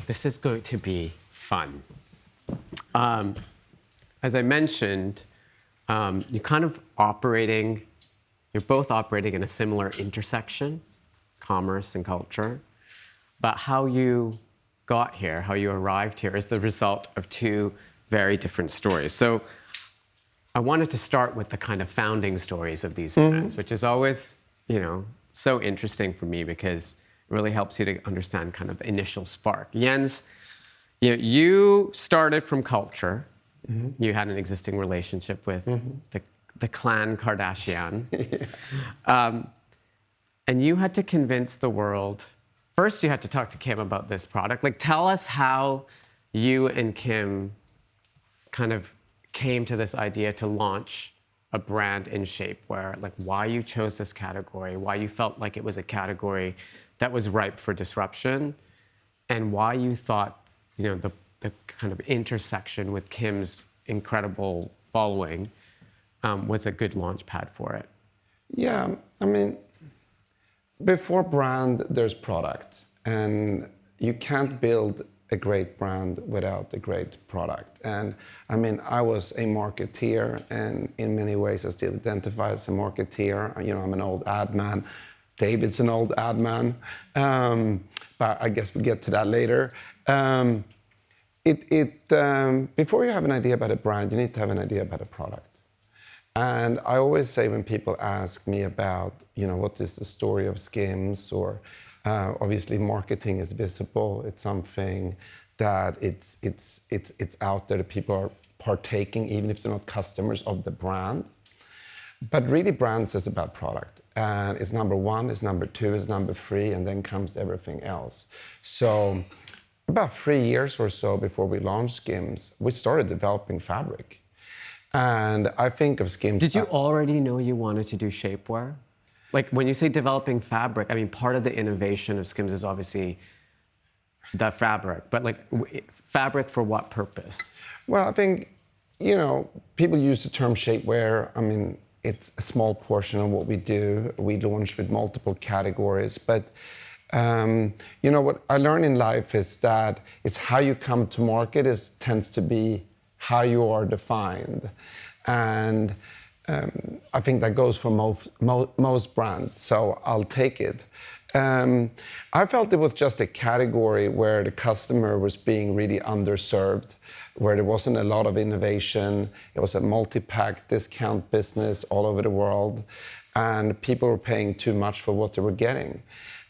this is going to be fun. As I mentioned, you're both operating in a similar intersection, commerce and culture, but how you got here, how you arrived here is the result of two very different stories. So I wanted to start with the kind of founding stories of these brands, which is always, so interesting for me because it really helps you to understand kind of the initial spark. Jens, you started from culture. You had an existing relationship with the clan Kardashian. And you had to convince the world. First, you had to talk to Kim about this product. Tell us how you and Kim kind of came to this idea to launch a brand in shapewear, why you chose this category, why you felt like it was a category that was ripe for disruption, and why you thought, the kind of intersection with Kim's incredible following was a good launch pad for it. Yeah, before brand, there's product. And you can't build a great brand without a great product. And I was a marketeer, and in many ways I still identify as a marketeer. I'm an old ad man. David's an old ad man. But I guess we'll get to that later. Before you have an idea about a brand, you need to have an idea about a product. And I always say when people ask me about, what is the story of Skims, or obviously marketing is visible. It's something that it's out there that people are partaking, even if they're not customers of the brand. But really, brands is about product. And it's number one, it's number two, it's number three, and then comes everything else. So about 3 years or so before we launched Skims, we started developing fabric. And I think of Skims... Did you already know you wanted to do shapewear? When you say developing fabric, part of the innovation of Skims is obviously the fabric, but fabric for what purpose? Well, I think, people use the term shapewear. It's a small portion of what we do. We launch with multiple categories, but what I learned in life is that it's how you come to market tends to be how you are defined. And I think that goes for most brands, so I'll take it. I felt it was just a category where the customer was being really underserved, where there wasn't a lot of innovation. It was a multi-pack discount business all over the world, and people were paying too much for what they were getting.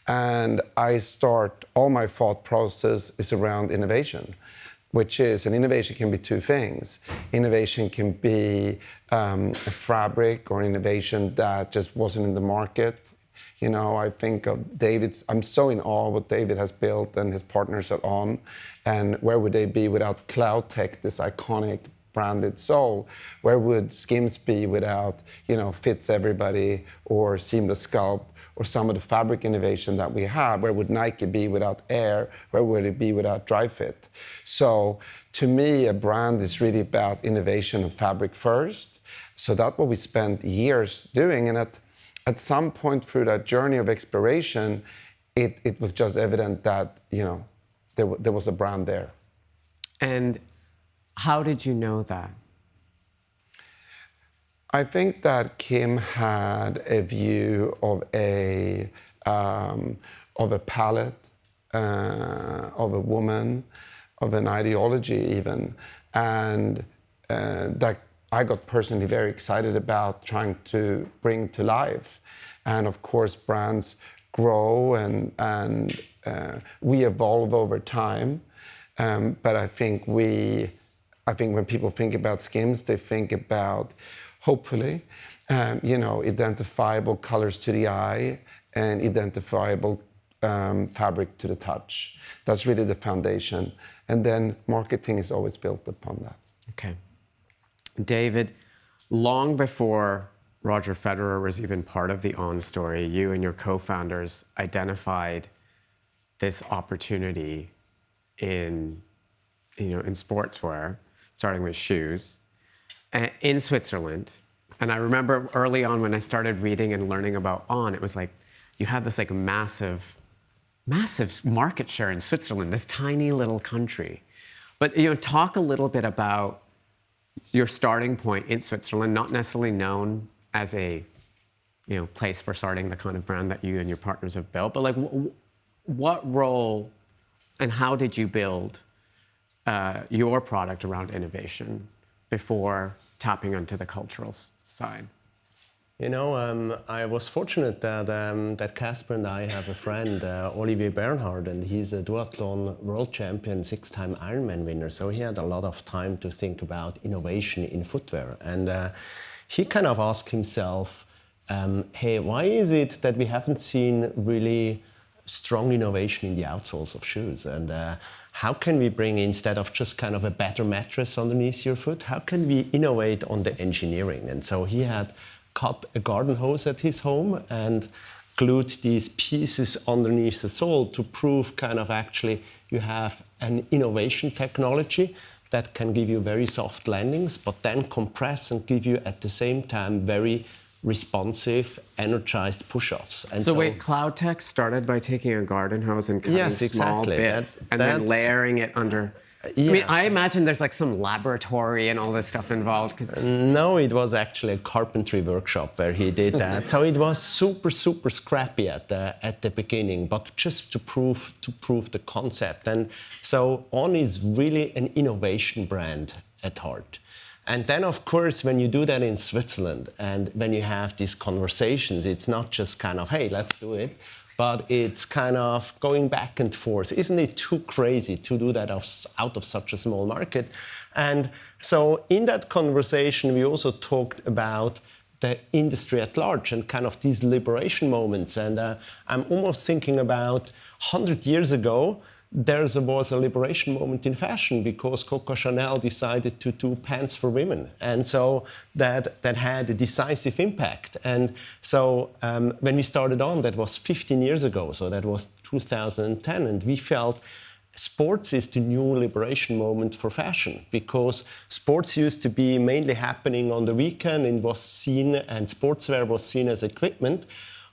And all my thought process is around innovation, which is, and innovation can be two things. Innovation can be a fabric or innovation that just wasn't in the market. I think of David's, I'm so in awe of what David has built and his partners at On, and where would they be without Cloud Tech, this iconic branded sole? Where would Skims be without, Fits Everybody or Seamless Sculpt or some of the fabric innovation that we have? Where would Nike be without Air? Where would it be without Dry Fit? So to me, a brand is really about innovation and fabric first. So that's what we spent years doing. And at some point through that journey of exploration, it was just evident that, there was a brand there. And how did you know that? I think that Kim had a view of a palette, of a woman, of an ideology even, and that I got personally very excited about trying to bring to life. And of course, brands grow and we evolve over time. But I think when people think about Skims, they think about, hopefully, identifiable colors to the eye and identifiable fabric to the touch. That's really the foundation. And then marketing is always built upon that. Okay. David, long before Roger Federer was even part of the On story, you and your co-founders identified this opportunity in sportswear, starting with shoes, in Switzerland. And I remember early on when I started reading and learning about On, it was you had this massive massive market share in Switzerland, this tiny little country. But talk a little bit about your starting point in Switzerland, not necessarily known as a place for starting the kind of brand that you and your partners have built, but like what role and how did you build your product around innovation before tapping into the cultural side? I was fortunate that Casper and I have a friend, Olivier Bernhard, and he's a duathlon world champion, 6-time Ironman winner. So he had a lot of time to think about innovation in footwear. And he kind of asked himself, hey, why is it that we haven't seen really strong innovation in the outsoles of shoes? And how can we bring, instead of just kind of a better mattress underneath your foot, how can we innovate on the engineering? And so he had cut a garden hose at his home and glued these pieces underneath the sole to prove kind of actually you have an innovation technology that can give you very soft landings, but then compress and give you at the same time very responsive, energized push-offs. And so wait, CloudTech started by taking a garden hose and cutting small bits and then layering it under... Yes. I mean, I imagine there's like some laboratory and all this stuff involved. No, it was actually a carpentry workshop where he did that. So it was super, super scrappy at the beginning, but just to prove the concept. And so On is really an innovation brand at heart. And then, of course, when you do that in Switzerland and when you have these conversations, it's not just kind of, hey, let's do it, but it's kind of going back and forth. Isn't it too crazy to do that out of such a small market? And so in that conversation, we also talked about the industry at large and kind of these liberation moments. And I'm almost thinking about 100 years ago, there was a liberation moment in fashion because Coco Chanel decided to do pants for women. And so that had a decisive impact. And so when we started On, that was 15 years ago. So that was 2010. And we felt sports is the new liberation moment for fashion because sports used to be mainly happening on the weekend and sportswear was seen as equipment.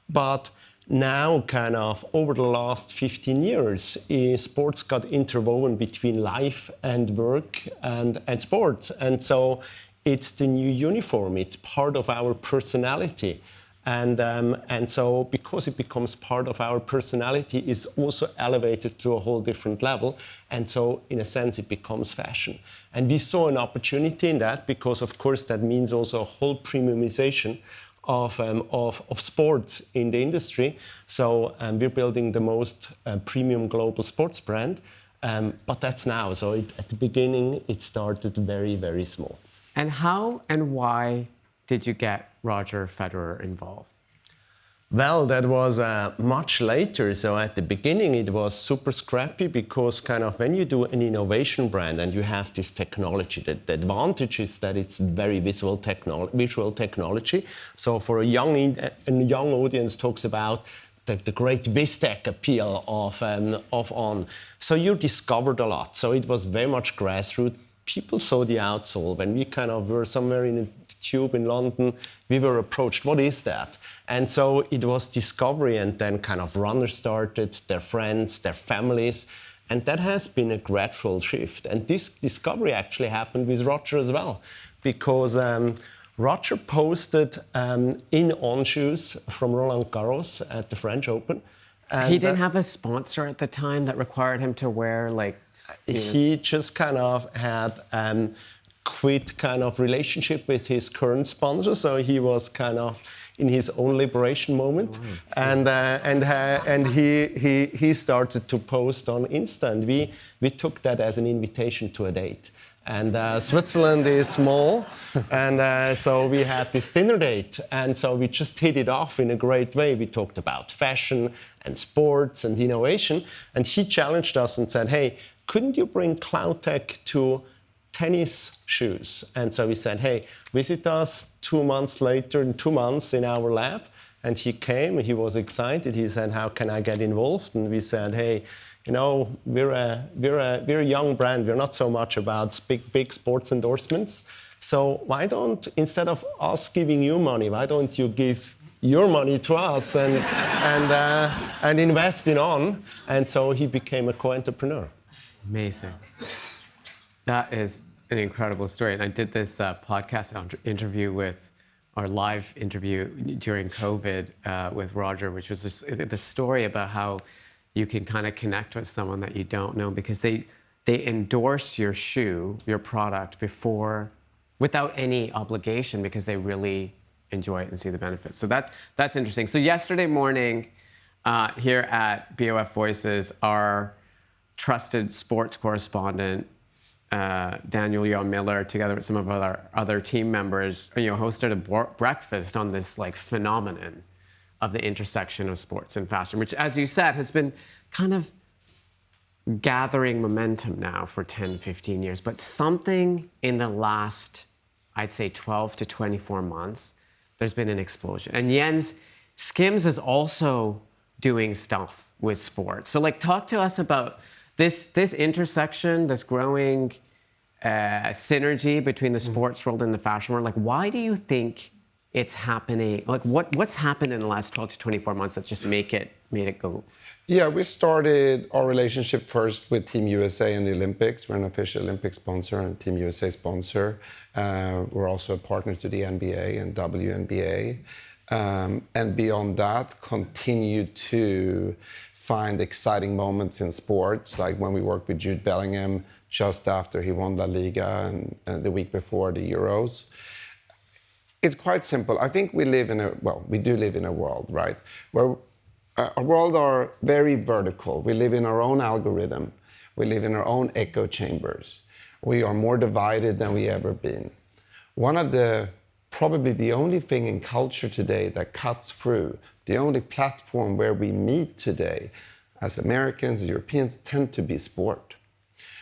But now, kind of over the last 15 years, sports got interwoven between life and work and sports. And so it's the new uniform. It's part of our personality. And so because it becomes part of our personality, it's also elevated to a whole different level. And so, in a sense, it becomes fashion. And we saw an opportunity in that because, of course, that means also a whole premiumization of sports in the industry. So we're building the most premium global sports brand, but that's now. So at the beginning, it started very, very small. And how and why did you get Roger Federer involved? Well, that was much later. So at the beginning, it was super scrappy because kind of when you do an innovation brand and you have this technology, the advantage is that it's very visual technology. So for a young audience talks about the great Vistec appeal of On. So you discovered a lot. So it was very much grassroots. People saw the outsole. When we kind of were somewhere in a tube in London, we were approached, what is that? And so it was discovery, and then kind of runners started, their friends, their families, and that has been a gradual shift. And this discovery actually happened with Roger as well, because Roger posted in On shoes from Roland Garros at the French Open. And he didn't have a sponsor at the time that required him to wear like... He just kind of had quit kind of relationship with his current sponsor, so he was kind of in his own liberation moment, and he started to post on Insta, and we took that as an invitation to a date. And Switzerland is small, and so we had this dinner date, and so we just hit it off in a great way. We talked about fashion and sports and innovation, and he challenged us and said, hey, couldn't you bring CloudTech to tennis shoes? And so we said, hey, visit us 2 months later, in 2 months in our lab. And he came, he was excited. He said, how can I get involved? And we said, hey, you know, we're a young brand. We're not so much about big sports endorsements. So why don't, instead of us giving you money, why don't you give your money to us and invest in On. And so he became a co-entrepreneur. Amazing. That is an incredible story. And I did this podcast interview with our live interview during COVID with Roger, which was the story about how you can kind of connect with someone that you don't know because they endorse your shoe, your product without any obligation because they really enjoy it and see the benefits. So that's interesting. So yesterday morning here at BoF VOICES, our trusted sports correspondent, Daniel Yo Miller, together with some of our other team members, hosted a breakfast on this phenomenon of the intersection of sports and fashion, which, as you said, has been kind of gathering momentum now for 10, 15 years. But something in the last, I'd say, 12 to 24 months, there's been an explosion. And Jens, Skims is also doing stuff with sports. So talk to us about this intersection, this growing synergy between the sports world and the fashion world. Why do you think it's happening? What's happened in the last 12 to 24 months that's just made it go? Yeah, we started our relationship first with Team USA and the Olympics. We're an official Olympic sponsor and Team USA sponsor. We're also a partner to the NBA and WNBA. And beyond that, continue to find exciting moments in sports, like when we worked with Jude Bellingham just after he won La Liga and the week before the Euros. It's quite simple. I think we do live in a world, right, where our world are very vertical. We live in our own algorithm. We live in our own echo chambers. We are more divided than we ever been. Probably the only thing in culture today that cuts through, the only platform where we meet today as Americans, Europeans, tend to be sport.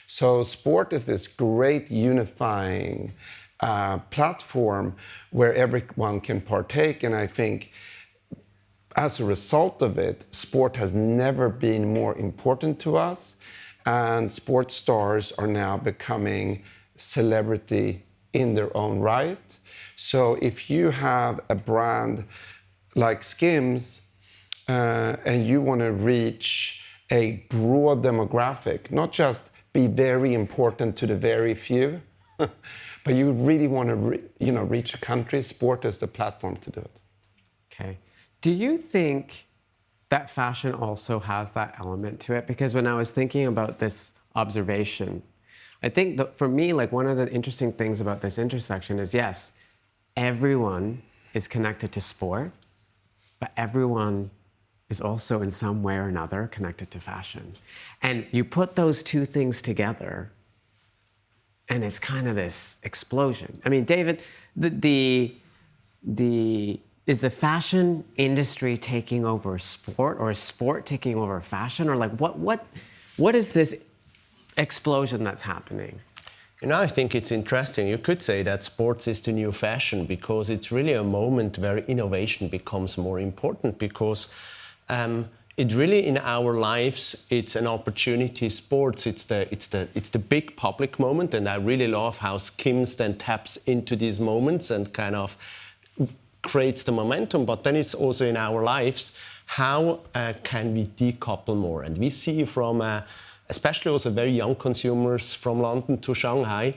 So sport is this great unifying platform where everyone can partake. And I think as a result of it, sport has never been more important to us. And sports stars are now becoming celebrity in their own right. So if you have a brand like Skims and you want to reach a broad demographic, not just be very important to the very few, but you really want to reach a country, sport is the platform to do it. Okay. Do you think that fashion also has that element to it? Because when I was thinking about this observation, I think that for me, one of the interesting things about this intersection is, yes, everyone is connected to sport, but everyone is also in some way or another connected to fashion. And you put those two things together, and it's kind of this explosion. I mean, David, is the fashion industry taking over sport, or is sport taking over fashion? Or what is this explosion that's happening? I think it's interesting. You could say that sports is the new fashion because it's really a moment where innovation becomes more important because it really in our lives it's an opportunity. Sports it's the big public moment, and I really love how Skims then taps into these moments and kind of creates the momentum. But then it's also in our lives, how can we decouple more? And we see from especially also very young consumers from London to Shanghai,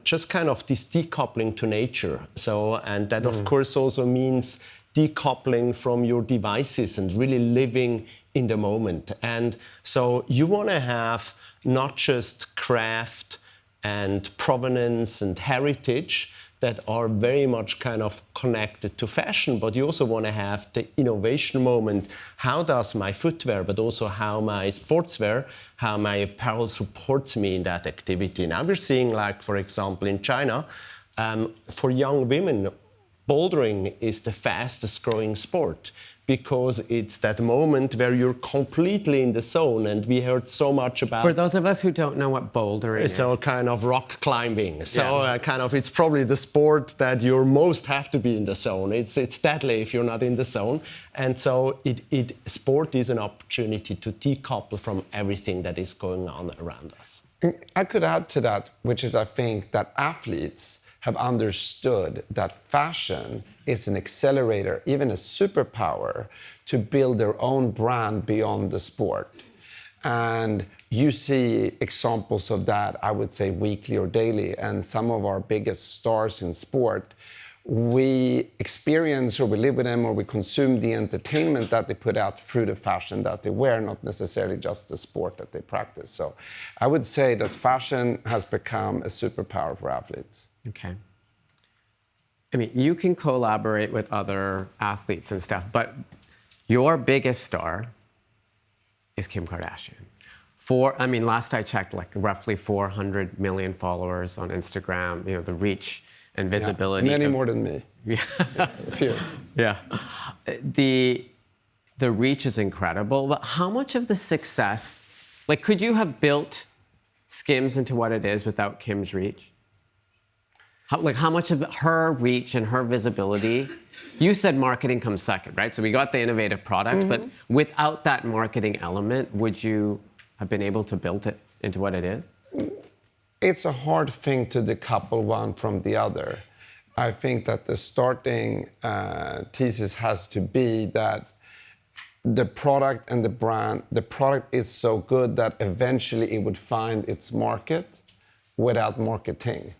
just kind of this decoupling to nature. So, and that of course also means decoupling from your devices and really living in the moment. And so you want to have not just craft and provenance and heritage that are very much kind of connected to fashion, but you also want to have the innovation moment. How does my footwear, but also how my sportswear, how my apparel supports me in that activity? Now we're seeing, for example, in China, for young women, bouldering is the fastest growing sport because it's that moment where you're completely in the zone, and we heard so much about... For those of us who don't know what bouldering is. So kind of rock climbing. So it's probably the sport that you most have to be in the zone. It's deadly if you're not in the zone. And so sport is an opportunity to decouple from everything that is going on around us. I could add to that, which is I think that athletes have understood that fashion is an accelerator, even a superpower, to build their own brand beyond the sport. And you see examples of that, I would say, weekly or daily. And some of our biggest stars in sport, we experience or we live with them or we consume the entertainment that they put out through the fashion that they wear, not necessarily just the sport that they practice. So I would say that fashion has become a superpower for athletes. Okay. I mean, you can collaborate with other athletes and stuff, but your biggest star is Kim Kardashian. Last I checked, like roughly 400 million followers on Instagram, the reach and visibility. Many more than me. Yeah. A few. Yeah. The reach is incredible, but how much of the success, could you have built Skims into what it is without Kim's reach? How much of her reach and her visibility? You said marketing comes second, right? So we got the innovative product, but without that marketing element, would you have been able to build it into what it is? It's a hard thing to decouple one from the other. I think that the starting thesis has to be that the product and the brand, the product is so good that eventually it would find its market without marketing.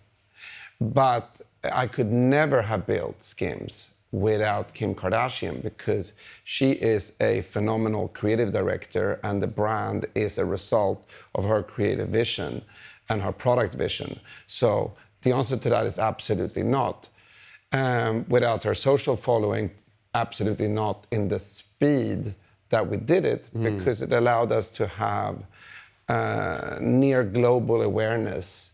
But I could never have built Skims without Kim Kardashian because she is a phenomenal creative director and the brand is a result of her creative vision and her product vision. So the answer to that is absolutely not. Without her social following, absolutely not in the speed that we did it because it allowed us to have near global awareness,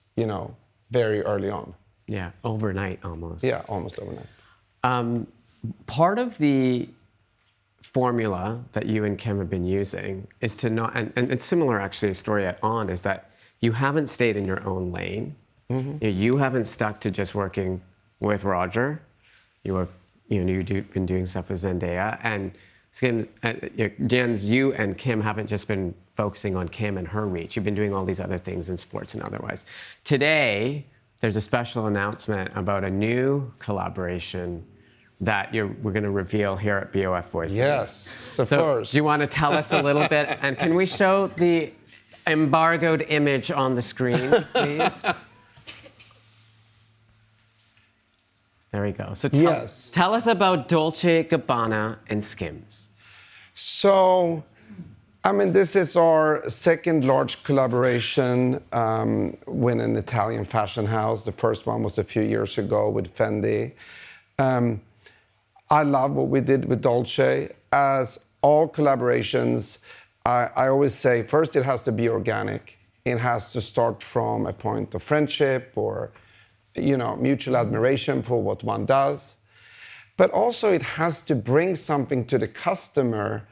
very early on. Yeah, overnight almost. Yeah, almost overnight. Part of the formula that you and Kim have been using is to not, and it's similar actually, a story at On, is that you haven't stayed in your own lane. You haven't stuck to just working with Roger. You've been doing stuff with Zendaya. And Skims, Jens, you and Kim haven't just been focusing on Kim and her reach. You've been doing all these other things in sports and otherwise. Today, there's a special announcement about a new collaboration that we're going to reveal here at BoF VOICES. Yes, so do you want to tell us a little bit? And can we show the embargoed image on the screen, please? There we go. So tell us about Dolce & Gabbana and Skims. So, this is our second large collaboration with an Italian fashion house. The first one was a few years ago with Fendi. I love what we did with Dolce. As all collaborations, I always say, first it has to be organic. It has to start from a point of friendship or, mutual admiration for what one does. But also it has to bring something to the customer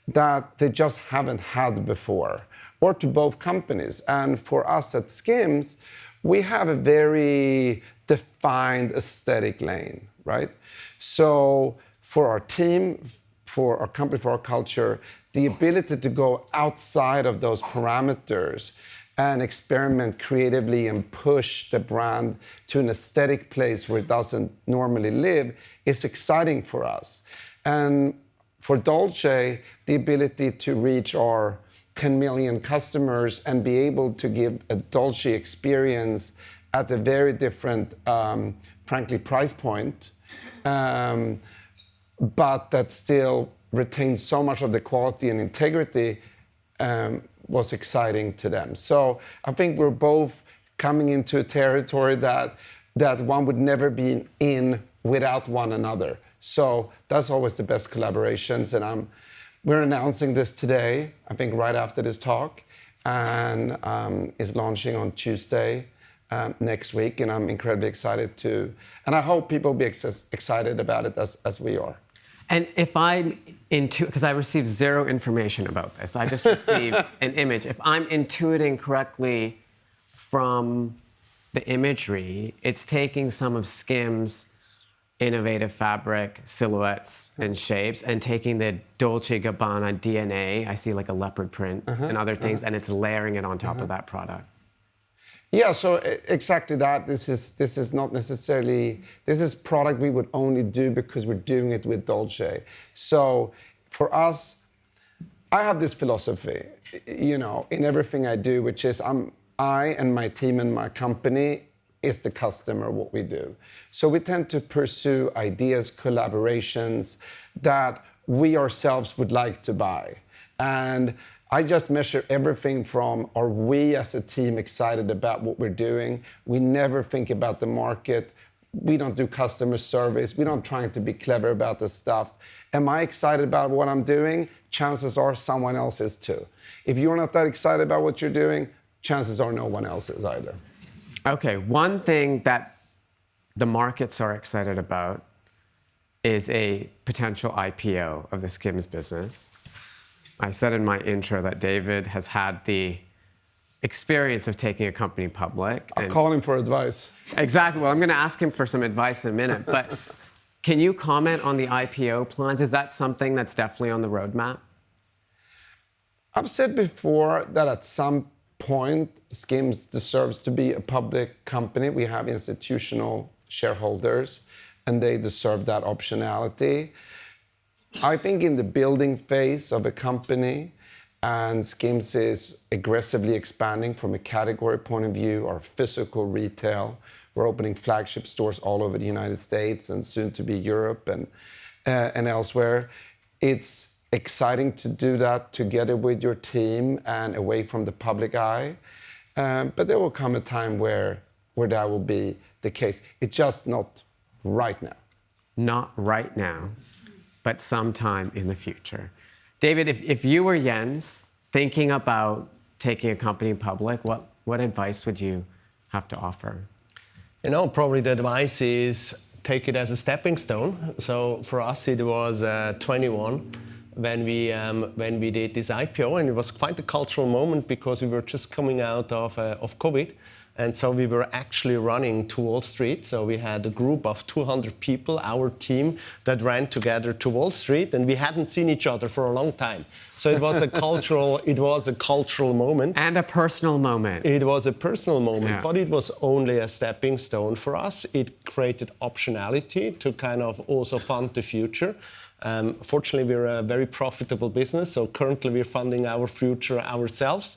that they just haven't had before, or to both companies. And for us at Skims, we have a very defined aesthetic lane, right? So for our team, for our company, for our culture, the ability to go outside of those parameters and experiment creatively and push the brand to an aesthetic place where it doesn't normally live is exciting for us. And for Dolce, the ability to reach our 10 million customers and be able to give a Dolce experience at a very different, frankly, price point, but that still retains so much of the quality and integrity, was exciting to them. So I think we're both coming into a territory that one would never be in without one another. So that's always the best collaborations, and we're announcing this today, I think right after this talk, and is launching on Tuesday next week, and I'm incredibly excited and I hope people will be excited about it as we are. And if I'm because I received zero information about this, I just received an image. If I'm intuiting correctly from the imagery, it's taking some of Skims' innovative fabric, silhouettes, and shapes, and taking the Dolce & Gabbana DNA, I see like a leopard print and other things, and it's layering it on top of that product. Yeah, so exactly that. This is not necessarily, this is product we would only do because we're doing it with Dolce. So for us, I have this philosophy, you know, in everything I do, which is I and my team and my company is the customer, what we do. So we tend to pursue ideas, collaborations that we ourselves would like to buy. And I just measure everything from, are we as a team excited about what we're doing? We never think about the market. We don't do customer service. We don't try to be clever about the stuff. Am I excited about what I'm doing? Chances are someone else is too. If you're not that excited about what you're doing, chances are no one else is either. Okay, one thing that the markets are excited about is a potential IPO of the Skims business. I said in my intro that David has had the experience of taking a company public. I'll call him for advice. Exactly. Well, I'm going to ask him for some advice in a minute. But can you comment on the IPO plans? Is that something that's definitely on the roadmap? I've said before that at some point, Skims deserves to be a public company. We have institutional shareholders, and they deserve that optionality. I think in the building phase of a company, and Skims is aggressively expanding from a category point of view, our physical retail. We're opening flagship stores all over the United States and soon to be Europe and elsewhere. It's exciting to do that together with your team and away from the public eye. But there will come a time where that will be the case. It's just not right now. Not right now, but sometime in the future. David, if you were Jens, thinking about taking a company public, what advice would you have to offer? You know, probably the advice is take it as a stepping stone. So for us, it was 21 when we did this IPO, and it was quite a cultural moment because we were just coming out of COVID. And so we were actually running to Wall Street. So we had a group of 200 people, our team, that ran together to Wall Street, and we hadn't seen each other for a long time. So it was a cultural moment. And a personal moment. It was a personal moment, yeah. But it was only a stepping stone for us. It created optionality to kind of also fund the future. Fortunately, we're a very profitable business, so currently we're funding our future ourselves.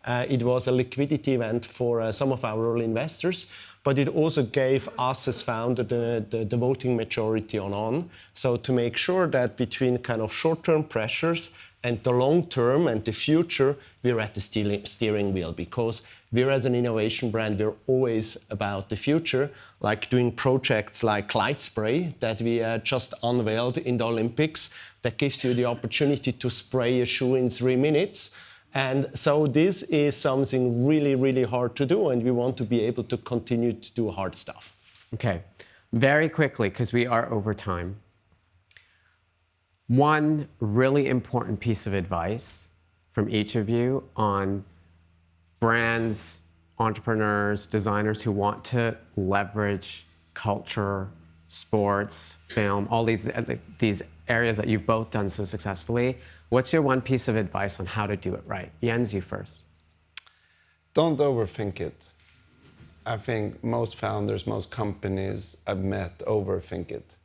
It was a liquidity event for some of our early investors, but it also gave us as founder the voting majority on. So to make sure that between kind of short-term pressures and the long-term and the future, we're at the steering wheel, because we're as an innovation brand, we're always about the future, like doing projects like Light Spray that we just unveiled in the Olympics that gives you the opportunity to spray a shoe in 3 minutes. And so this is something really, really hard to do, and we want to be able to continue to do hard stuff. Okay, very quickly, because we are over time. One really important piece of advice from each of you on brands, entrepreneurs, designers who want to leverage culture, sports, film, all these areas that you've both done so successfully. What's your one piece of advice on how to do it right? Jens, you first. Don't overthink it. I think most founders, most companies I've met overthink it.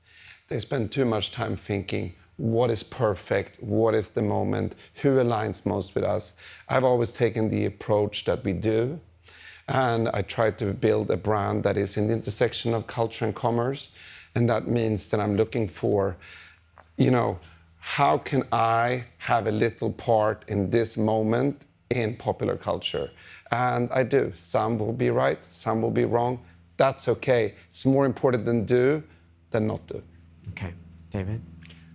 They spend too much time thinking, what is perfect? What is the moment? Who aligns most with us? I've always taken the approach that we do, and I try to build a brand that is in the intersection of culture and commerce, and that means that I'm looking for, you know, how can I have a little part in this moment in popular culture? And I do. Some will be right, some will be wrong. That's okay. It's more important than do than not do. Okay, David?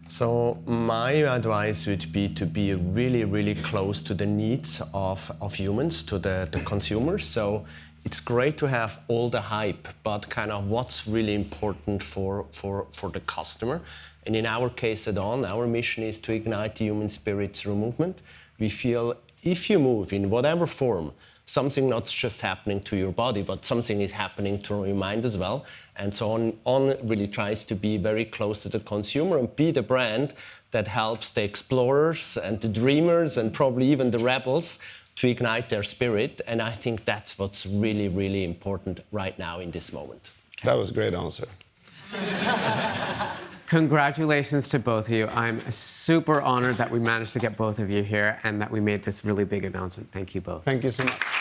So my advice would be to be really, really close to the needs of humans, to the consumers. So it's great to have all the hype, but kind of what's really important for the customer. And in our case at On, our mission is to ignite the human spirit through movement. We feel if you move in whatever form, something not just happening to your body, but something is happening to your mind as well. And so On really tries to be very close to the consumer and be the brand that helps the explorers and the dreamers and probably even the rebels to ignite their spirit. And I think that's what's really, really important right now in this moment. That was a great answer. Congratulations to both of you. I'm super honored that we managed to get both of you here and that we made this really big announcement. Thank you both. Thank you so much.